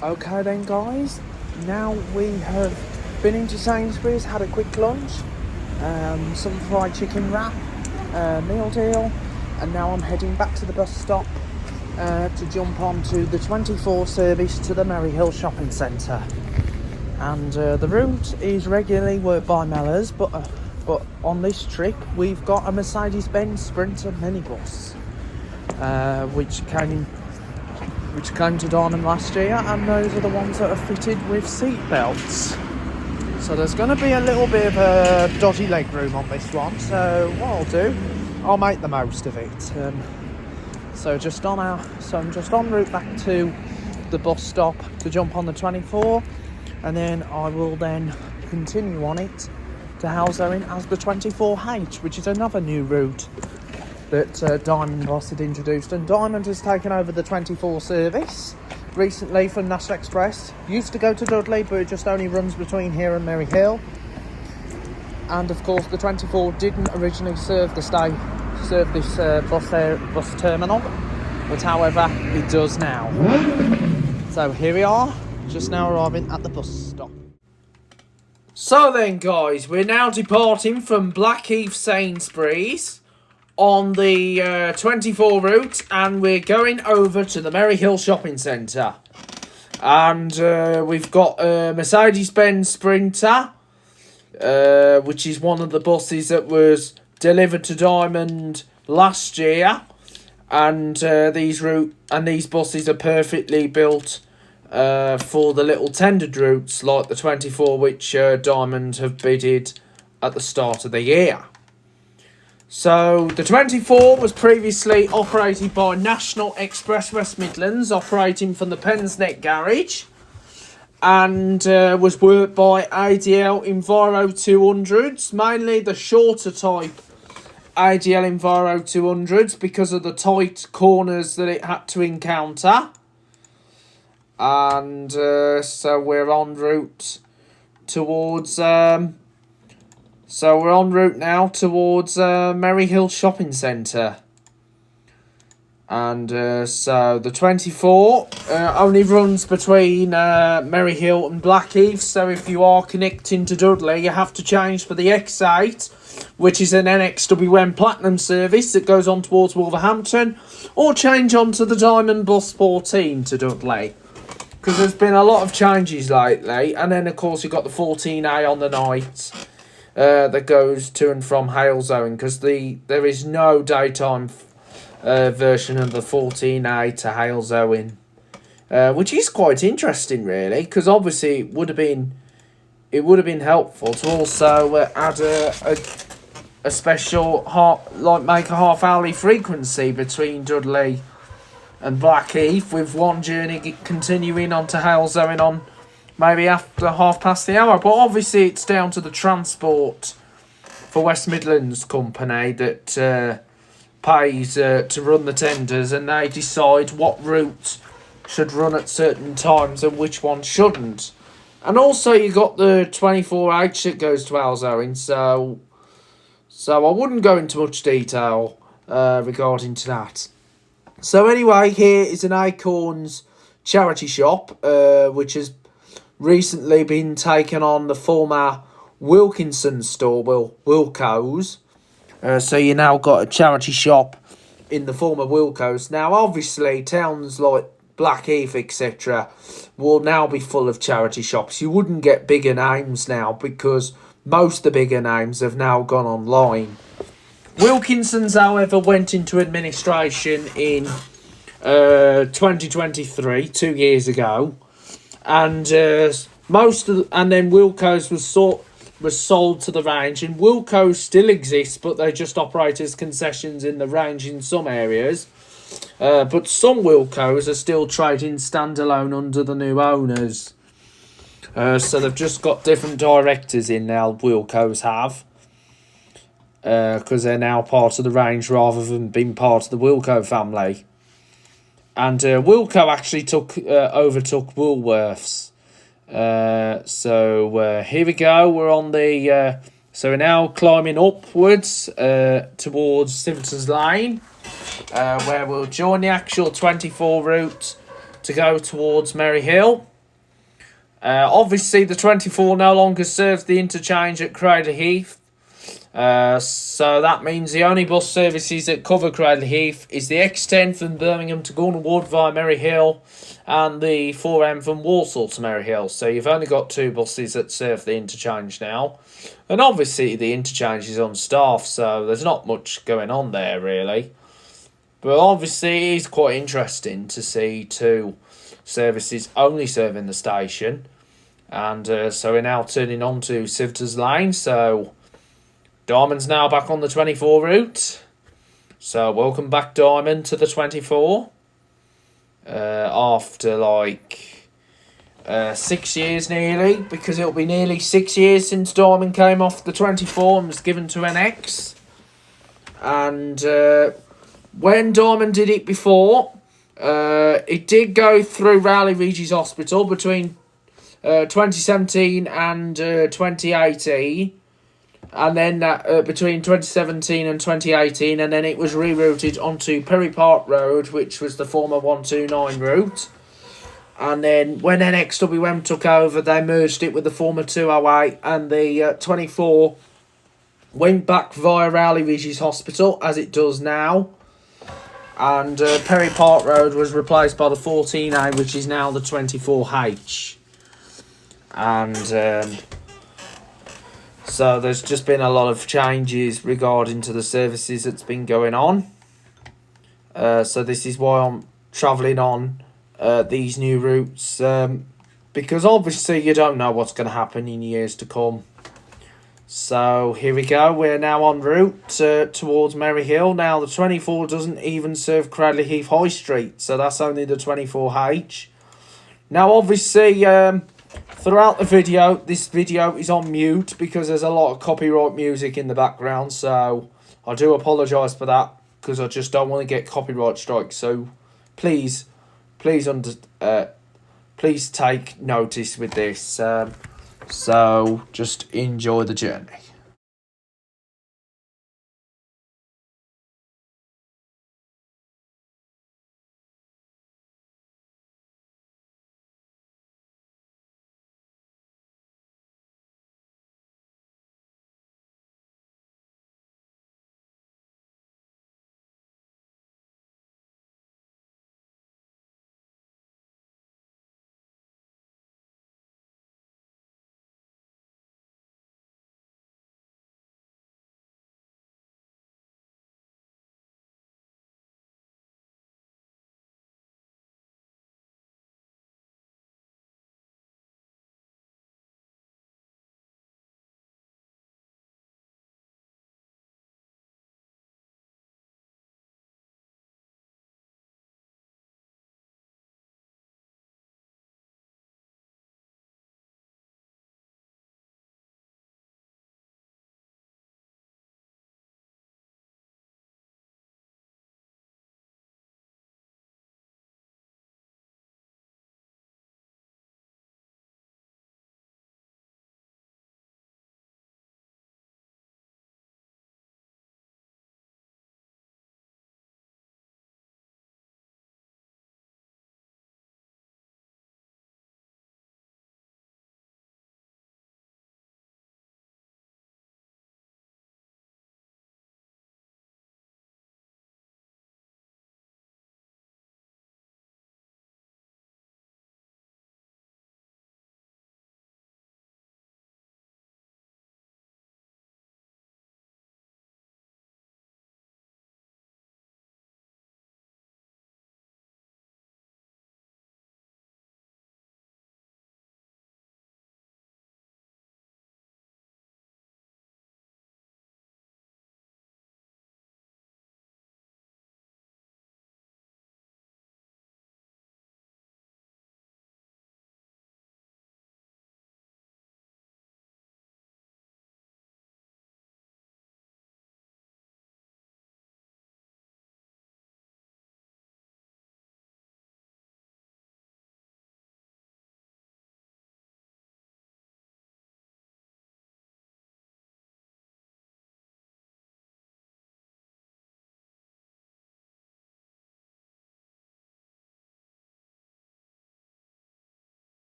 Okay then guys, now we have been into Sainsbury's, had a quick lunch, some fried chicken wrap, meal deal, and now I'm heading back to the bus stop to jump onto the 24 service to the Maryhill shopping centre. And the route is regularly worked by Mellors, but on this trip we've got a Mercedes-Benz Sprinter minibus, which came to Diamond last year, and those are the ones that are fitted with seat belts. So there's going to be a little bit of a dodgy leg room on this one, so what I'll do, I'll make the most of it. So I'm just en route back to the bus stop to jump on the 24, and then I will then continue on it to Halsowing as the 24H, which is another new route that Diamond Boss had introduced, and Diamond has taken over the 24 service recently from National Express. Used to go to Dudley, but it just only runs between here and Maryhill. And of course the 24 didn't originally serve this bus terminal, but however it does now. So here we are, just now arriving at the bus stop. So then guys, we're now departing from Blackheath Sainsbury's on the 24 route, and we're going over to the Maryhill shopping centre. And we've got a Mercedes-Benz Sprinter, which is one of the buses that was delivered to Diamond last year. And these buses are perfectly built for the little tendered routes like the 24, which Diamond have bidded at the start of the year. So the 24 was previously operated by National Express West Midlands, operating from the Pensneck garage, and was worked by ADL Enviro 200s, mainly the shorter type ADL Enviro 200s because of the tight corners that it had to encounter. And so we're en route towards now towards Maryhill shopping centre. And so the 24 only runs between Maryhill and Blackheath. So if you are connecting to Dudley, you have to change for the X8, which is an NXWM Platinum service that goes on towards Wolverhampton, or change on to the Diamond Bus 14 to Dudley, because there's been a lot of changes lately. And then of course you've got the 14A on the night that goes to and from Halesowing, because there is no daytime version of the 14A to Halesowing, which is quite interesting really, because obviously it would have been helpful to also add a special make a half hourly frequency between Dudley and Blackheath, with one journey continuing on to Halesowing on maybe after hour. But obviously it's down to the Transport for West Midlands company that pays to run the tenders, and they decide what route should run at certain times and which one shouldn't. And also you got the 24H that goes to Halesowing, so I wouldn't go into much detail regarding to that. So anyway, here is an Acorns charity shop, which has recently been taken on the former Wilkinson store, Wilco's. So you now got a charity shop in the former Wilco's. Now obviously towns like Blackheath etc. will now be full of charity shops. You wouldn't get bigger names now, because most of the bigger names have now gone online. Wilkinson's, however, went into administration in 2023, 2 years ago, and then Wilco's was sold to the range, and Wilco's still exists, but they just operate as concessions in the range in some areas. But some Wilco's are still trading standalone under the new owners. So they've just got different directors in now, Wilco's have, because they're now part of the range rather than being part of the Wilco family. And Wilco actually overtook Woolworths. So here we go. We're on the so we're now climbing upwards towards Simpsons Lane, where we'll join the actual 24 route to go towards Maryhill. Obviously, the 24 no longer serves the interchange at Cradley Heath. So that means the only bus services that cover Cradley Heath is the X10 from Birmingham to Gornal Wood via Merry Hill and the 4M from Walsall to Merry Hill. So you've only got 2 buses that serve the interchange now. And obviously the interchange is on staff, so there's not much going on there really. But obviously it is quite interesting to see 2 services only serving the station. And so we're now turning on to Civitas Lane, so Diamond's now back on the 24 route. So welcome back, Diamond, to the 24. After like 6 years nearly, because it'll be nearly 6 years since Diamond came off the 24 and was given to NX. And when Diamond did it before, it did go through Rowley Regis Hospital between 2017 and 2018. And then between 2017 and 2018, and then it was rerouted onto Perry Park Road, which was the former 129 route. And then when NXWM took over, they merged it with the former 208, and the 24 went back via Rowley Regis Hospital, as it does now. And Perry Park Road was replaced by the 14A, which is now the 24H. And so there's just been a lot of changes regarding to the services that's been going on. So this is why I'm travelling on these new routes. Because obviously you don't know what's going to happen in years to come. So here we go. We're now en route towards Merry Hill. Now the 24 doesn't even serve Cradley Heath High Street. So that's only the 24H. Now obviously throughout the video, this video is on mute because there's a lot of copyright music in the background, so I do apologise for that because I just don't want to get copyright strikes. So please take notice with this. So just enjoy the journey.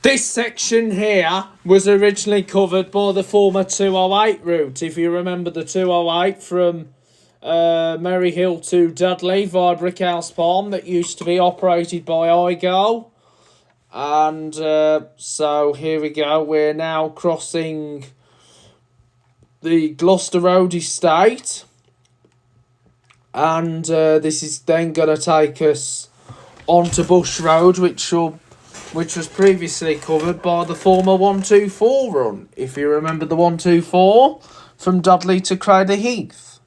This section here was originally covered by the former 208 route. If you remember the 208 from Maryhill to Dudley via Brickhouse Farm that used to be operated by IGO. And so here we go. We're now crossing the Gloucester Road estate. And this is then going to take us onto Bush Road, which was previously covered by the former 124 run, if you remember the 124 from Dudley to Blackheath.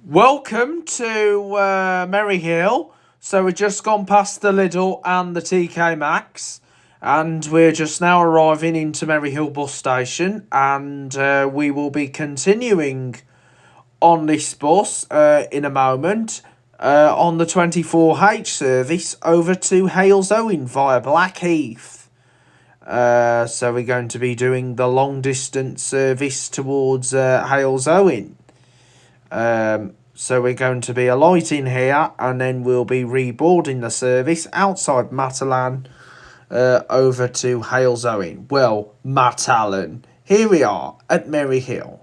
Welcome to Merry Hill. So we've just gone past the Lidl and the TK Maxx, and we're just now arriving into Merry Hill bus station, and we will be continuing on this bus in a moment on the 24H service over to Halesowen via Blackheath. So we're going to be doing the long distance service towards Halesowen. So we're going to be alighting here, and then we'll be reboarding the service outside Matalan over to Halesowen. Well, Matalan. Here we are at Merry Hill.